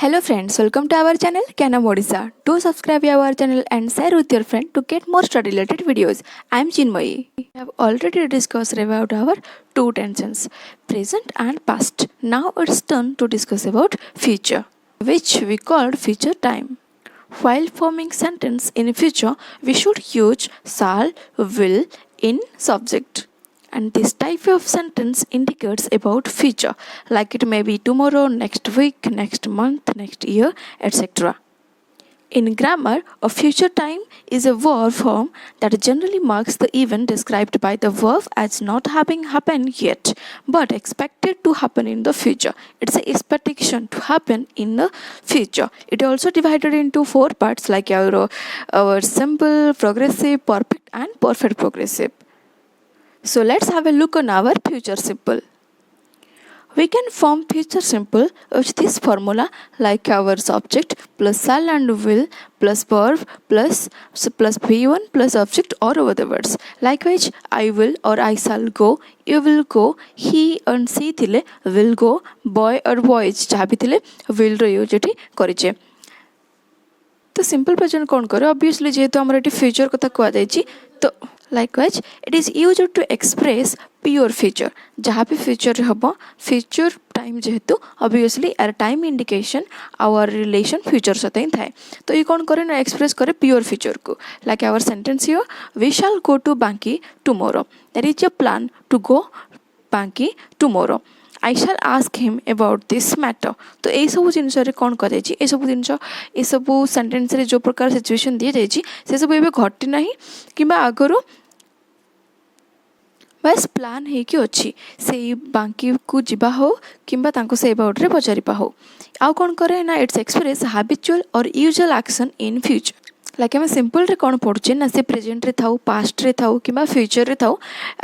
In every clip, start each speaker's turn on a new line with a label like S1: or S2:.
S1: Hello friends, welcome to our channel Canam Odisha. Do subscribe our channel and share with your friend to get more study related videos. I am Chinmayi. We have already discussed about our two tenses, present and past. Now it's turn to discuss about future, which we called future time. While forming sentence in future, we should use shall, will in subject. And this type of sentence indicates about future, like it may be tomorrow, next week, next month, next year, etc. In grammar, a future time is a verb form that generally marks the event described by the verb as not having happened yet, but expected to happen in the future. It's an expectation to happen in the future. It also divided into four parts like our simple, progressive, perfect, and perfect progressive. So let's have a look on our future simple. We can form future simple with this formula like our subject plus shall and will plus verb plus v1 plus object or other words. Likewise, I will or I shall go, you will go, he and she thile will go, boy or boys jaha bhi thile will ro use एठी करिचे. तो simple present कौन करे obviously जेहेतु हमर eighty future कथा कह जायछि तो likewise it is used to express pure future जहाँ भी future हम future time जेहेतु obviously our time indication our relation future सहित ही थाए तो ये कौन करे ना express करे pure future को like our sentence here we shall go to Banki tomorrow there is a plan to go Banki tomorrow I shall ask him about this matter तो यही सब जिनस कौन कर सब जिनस ये सब सेंटेंस रे जो प्रकार सिचुएशन दी जाइए से सब एबे घटी ना कि आगरू बस प्लान है कि अच्छी से बांकी को जीवा हो कि से अबाउट रे पचारिपा हो आउ कौन करे ना इट्स एक्सप्रेस हैबिचुअल और usual action in future like आम सिंपल रे कौन पढ़ुचे ना से प्रेजेंट रे थाउ पास्ट रे थाउ कि फ्यूचर रे थाउ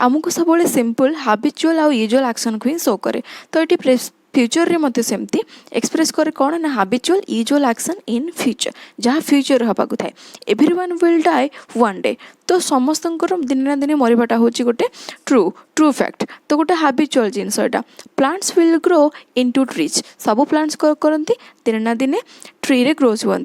S1: आमको सब सिंपल हैबिचुअल आउ यूजुअल एक्शन को ही शो करे तो ये फ्यूचर रे मते सेमती एक्सप्रेस करे कौन ना habitual usual action in future जहाँ फ्यूचर हवा को थाए everyone will die one day तो समस्त दिन ना दिन मरवाटा हूँ गोटे ट्रू फैक्ट तो गोटे हैबिचुअल जिनस यहाँ plants will grow into trees सब प्लांट्स करती दिन ना दिन ट्री रे ग्रोज हुआ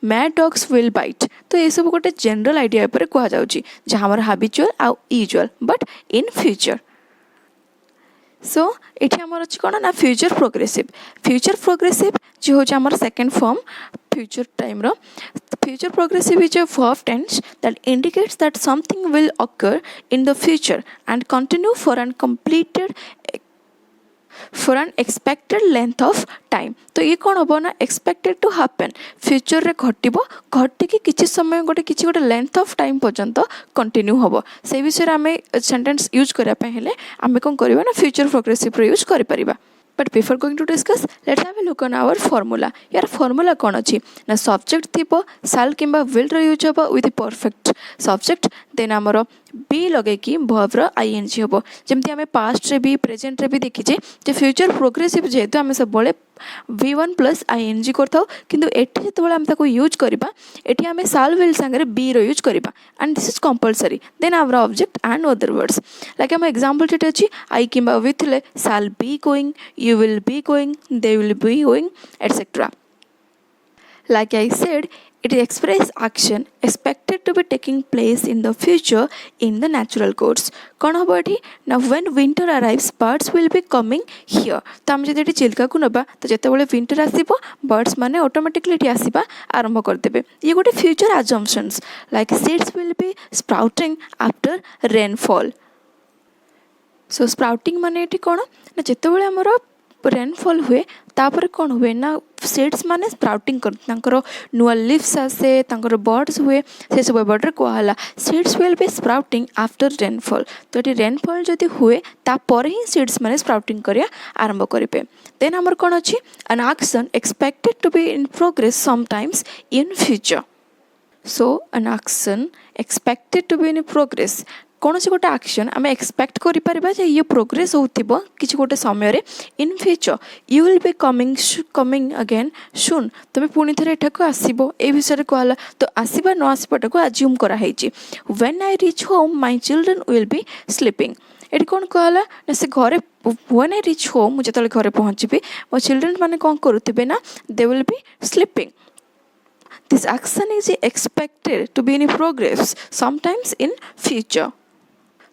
S1: मैड डॉग्स विल बाइट तो ये सब गोटे जनरल आइडिया पर कहुँ जहाँ हमार हैबिचुअल आउ यूजुअल बट इन फ्यूचर सो ये आमर अच्छी कौन ना फ्यूचर प्रोग्रेसिव जो हूँ आमर सेकेंड फॉर्म फ्यूचर टाइम रो future progressive is a verb tense that indicates that something will occur in the future and continue for an completed for an expected length of time तो ये कौन हम ना expected to happen future रे घटिकी किसी समय गोटे लेंथ ऑफ टाइम पर्यंत कंटिन्यू हम से विषय आम सेंटेंस यूज करने आम कौन करवा ना फ्यूचर प्रोग्रेसिव यूज कर Paribas. But before going to discuss, let's have a look on our formula. यार formula कौन अच्छी ना subject थीबो shall किंबा will रो यूज होबो with perfect subject then आमरो बी लगे कि verb रो ing होबो जेमती हमें past रे भी present रे भी देखी जे future progressive जेहेतु हमें सब बोले v1 plus ing करथाउ किंतु एठी जेतबेले हम ताको यूज करबा एठी हमें shall will संगे बी रो यूज करबा and this is compulsory then our object and other words like हम example जेटे अछि I किंबा with ले shall be going you will be going they will be going etc. Like I said, it expresses action expected to be taking place in the future in the natural course. कौन हम ये ना when winter arrives birds will be coming here तो आम जब चिल्का को नबा तो जितेबाला विंटर आसब बर्ड्स माने ऑटोमेटिकली ये आसवा आरंभ करदे ये गोटे future assumptions like seeds will be sprouting after rainfall. So sprouting माने ये कौन ना जितेबाला आमर रेनफॉल हुए तापर कौन हुए ना सीड्स माने स्प्राउटिंग कर नुआ लिव्स आसे बर्ड्स हुए से सब वर्ड कहला seeds will be sprouting after rainfall तो ये रेनफॉल जदि हुए तापर ही सीड्स माने स्प्राउटिंग करिया आरंभ करेंगे देन आमर कौन अच्छी an action expected to be in progress sometimes in future so an action expected to be in progress कौन से गोटे एक्शन आम एक्सपेक्ट करें ये प्रोग्रेस हो किसी गोटे समय in future you will be coming again सुन तुम पुणी थे एठाक आसब ए विषय कहला तो आसवा न आसवाटा को आज्यूम कराई when I reach home my children will be sleeping ଏଠି କ'ଣ କୁହାହେଲା ନା ସେ ଘରେ when I reach home ମୁଁ ଯେତେବେଳେ ଘରେ ପହଞ୍ଚିବି ମୋ ଚିଲଡ୍ରେନ୍ ମାନେ କ'ଣ କରୁଥିବେ ନା they will be sleeping. This action is expected to be in progress sometimes in future.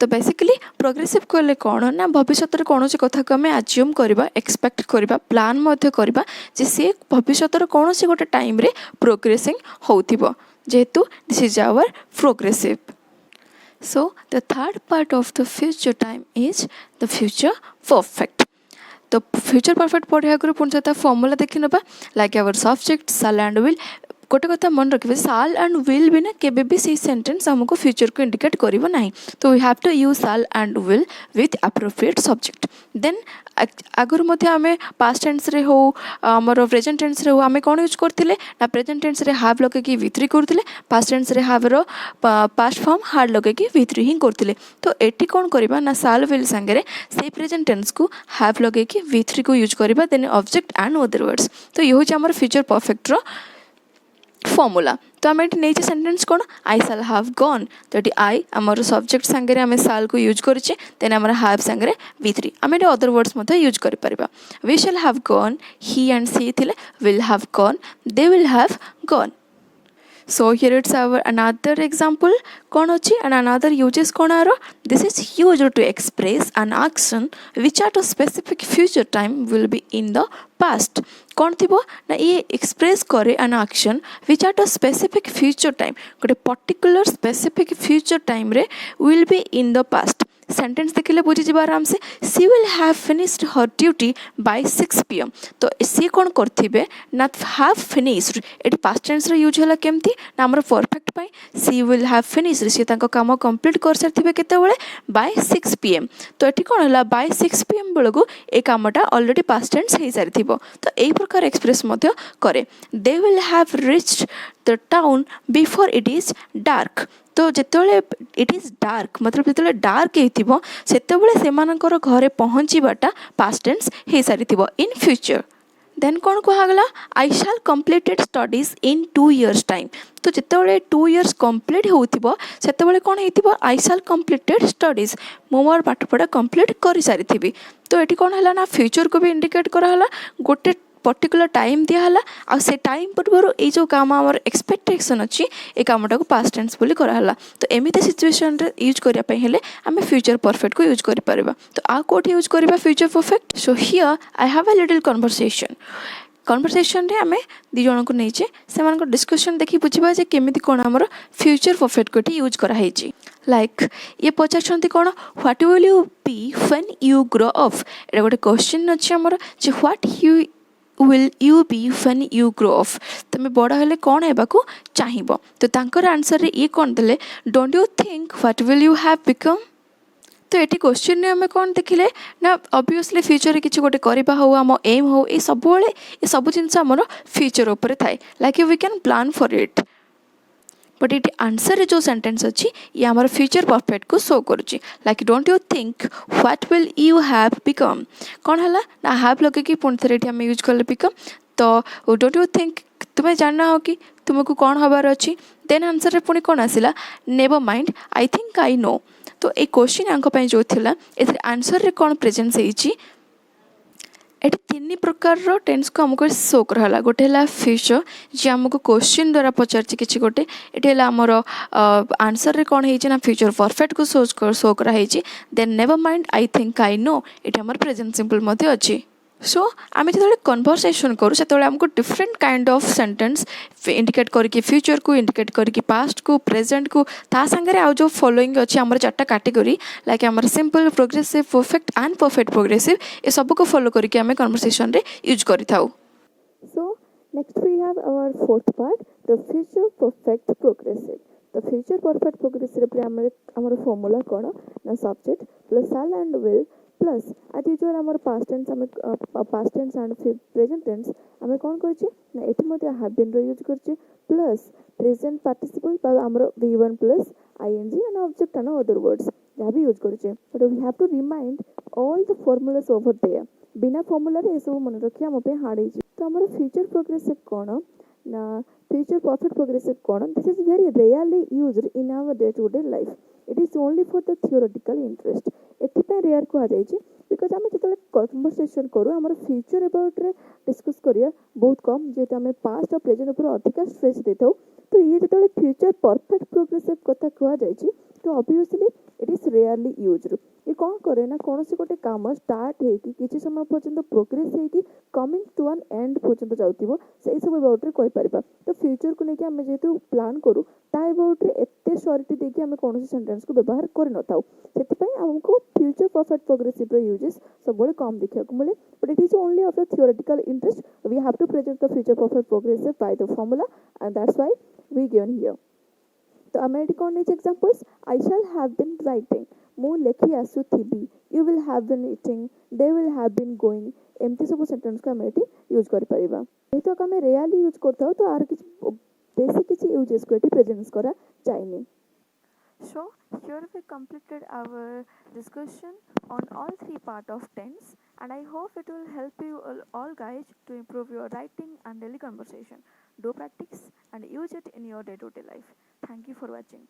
S1: तो बेसिकली प्रोग्रेसिव कहले कौन ना भविष्य कौन सी कथा को आम आज्यूम करवा एक्सपेक्ट करवा प्लान करवा जे सी भविष्य कौन सी गोटे टाइम रे प्रोग्रेसिंग होथिबो जेहेतु this is our progressive. So the third part of the future time is the future perfect. तो future perfect पढ़िया आगे पुणी से फॉर्मूला देखी नवा like our subject shall and will. गोटे कथा मन रखिए शाल एंड विल भी ना केबे भी सी सेंटेंस हमको फ्यूचर को इंडिकेट करिवो नहीं. तो we have to use shall and will with appropriate subject. Then आगुर मध्य आमे पास्ट टेंस रे हो हमर प्रेजेंट टेंस रे हो आमे कोन यूज करथिले ना प्रेजेंट टेंस रे हैव लगे कि V3 करथिले पास्ट टेंस रे हैव रो पास्ट फॉर्म हार्ड लगे कि V3 ही करथिले. तो एटी कोन करबा ना शाल विल संगे रे से प्रेजेंट टेंस को हैव लगे कि V3 को यूज करबा then object and other words. तो ये होची हमर फ्यूचर परफेक्ट रो फॉर्मूला. तो आम ये सेंटेंस कौन आई शाल हैव गॉन. तो ये आई आमर सब्जेक्ट सांगे आम शाल को यूज करें देन आम हैव सांगे V3 आम ये अदर वर्ड्स यूज कर. We shall have gone he and she थिले will have gone they will have gone. So here it's our another example कौन अच्छी and another uses कौन आरो. This is used to express an action which at a specific future time will be in the past. कौन थी वो ना ये express करे an action which at a specific future time गोटे particular specific future time रे will be in the past. Sentence देखिले बुझी जा आराम से she will have finished her duty by 6 PM. तो सी कौन करथिबे ना हैव फिनिश्ड एटी पास्ट टेंस रे यूज होला केमती ना हमर परफेक्ट पाई she will have finished she तांको काम कंप्लीट कर सारथिबे केते बेले बाय 6 PM. तो एटी कौन होला बाय 6 PM बेलगु ए कामटा ऑलरेडी पास्ट टेंस हे सारथिबो. तो एई प्रकार एक्सप्रेस मध्य करे. They will have reached the town before it is dark. तो जिते इट इज डार्क मतलब जिते डार्क होते घरे पहुँचवाटा पास्ट टेंस हो सारी इन फ्यूचर. देन कौन कहगला I shall completed studies in 2 years time. तो जिते 2 years कम्प्लीट होते कौन हो आई शाल कम्प्लीटेड स्टडीज मो मोर पाठपढ़ा कम्प्लीट कर सारी. तो ये कौन है ना फ्यूचर को भी इंडिकेट कराला गोटे पर्टिकुलर टाइम दिहला आ से टाइम पूर्व ये जो काम आम एक्सपेक्टेशन अच्छी ये कामटा को पास्ट टेंस बोली कराला. तो एमती सिचुएशन रे यूज करने हेले आम फ्यूचर परफेक्ट को यूज कर पारिबा. तो आ कोठी यूज करबा future perfect. So here I have a little conversation रे आमे दी जन को नहींचे से डिस्कशन देखी बुझा जे केमिति कोन हमर फ्यूचर परफेक्ट कोठी यूज करा हेची. लाइक ये पचारछंती कोन what will you be when you grow up. एटा गोटे क्वेश्चन अछि हमर जे what will you be when you grow up. तुम बड़ा हेले कौन है बाकू चाहिबो. तो तांकर आंसर रे ये कौन देले don't you think what will you have become. तो ये क्वेश्चन ने आम कौन देखिले ना ऑब्वियसली फ्यूचर रे किछि गोटे करबा हो आम एम हो ये सब जिनस आमर फ्यूचर ऊपर थाए like we can plan for it. But ये आंसर जो सेंटेंस अच्छी ये आमर फ्यूचर परफेक्ट को शो करुच्ची like don't you think what will you have become. कौन है ना हैव लगे कि पुणी थे आम यूज कले बिकम. तो डोंट यू थिंक तुम्हें जानना हो कि तुमको कौन हबार अच्छी. देन आंसर रे पुणी कौन आसला never mind I think I no. तो ये क्वेश्चन आंको जो थिला ए आंसर रे कौन प्रेजेंस होइची एटी 3 प्रकार टेन्स को आमको शो कराला. गोटे है फ्यूचर जी आमको क्वेश्चन द्वारा पचार कि गोटे ये आमर आंसर रे कौन है फ्यूचर परफेक्ट को शो कराई. Then never mind I think I know ये आमर प्रेजेंट सिंपल अच्छी. सो आम जो कन्वर्सेशन करूँ से आमको different kind of sentence indicate करके फ्यूचर को इंडिकेट करके पास्ट को प्रेजेंट को ता संगे आउ जो फॉलोइंग अच्छी आम 4टा कैटेगरी लाइक आम simple progressive perfect and perfect progressive ये सब को फॉलो करके आम कन्वर्सेशन रे यूज करिथाउ. So next we have our fourth part the future perfect progressive. The future perfect progressive रे आमर फॉर्मूला कोन ना subject plus shall and will plus आज यूजुअल आम past tense and present tense आम कौन करना ये हैव बीन यूज कर प्लस प्रेजेंट पार्टिसिपल आम V1 plus ING and object and other words जहाँ भी यूज करें. But we have to remind all the formulas over there. बिना फॉर्मुला ये सब मन रखिए आम हार्ड हो. तो आम फ्यूचर प्रोग्रेसिव कौन ना फ्यूचर परफेक्ट प्रोग्रेसिव कौन this is very rarely used in our day to day life. It is only for the theoretical interest. एथिपाई रेयर कुहाଯାଇଛି बिकज आम जो कन्वर्सेसन करूँ आम फ्यूचर अबाउट डिस्कस करिया बहुत कम जेहेतु आम पास्ट और प्रेजेंट उपर अधिका स्ट्रेस देता तो ये जो फ्यूचर परफेक्ट प्रोग्रेसिव कथा कुहाଯାଇଛି तो obviously it is rarely used ये कौन करे ना कौन से गोटे काम स्टार्ट होगी किसी समय पर्यंत प्रोग्रेस होगी कमिंग टू एन एंड पर्यंत जाऊथिबो से सब अबाउट रे कहि परिबा तो फ्यूचर को लेके आम जेहेतु प्लान करूँ ता अबाउट रे एते श्योरिटी देके आम कौन सेंटेंस को व्यवहार कर न थाउ सेतिपई हमको फ्यूचर परफेक्ट प्रोग्रेसिव रे यूजेस सब कम देखा मिले but it is only of the theoretical interest we have to present the future perfect progressive by the formula and that's why we given here तो आम एटी कौन नेछि examples I shall have been writing मु लेखि आसुथिबी you will have been eating they will have been going एमती सब सेंटेंस को आम एटी यूज कर परिबा जेहेतु आम रियली यूज करथाउ तो आर किछि बेसिक किछि यूजेस को एटी प्रेजेंट करा जायनी So here we completed our discussion on all three part of tense and I hope it will help you all guys to improve your writing and daily conversation. Do practice and use it in your day-to-day life. Thank you for watching.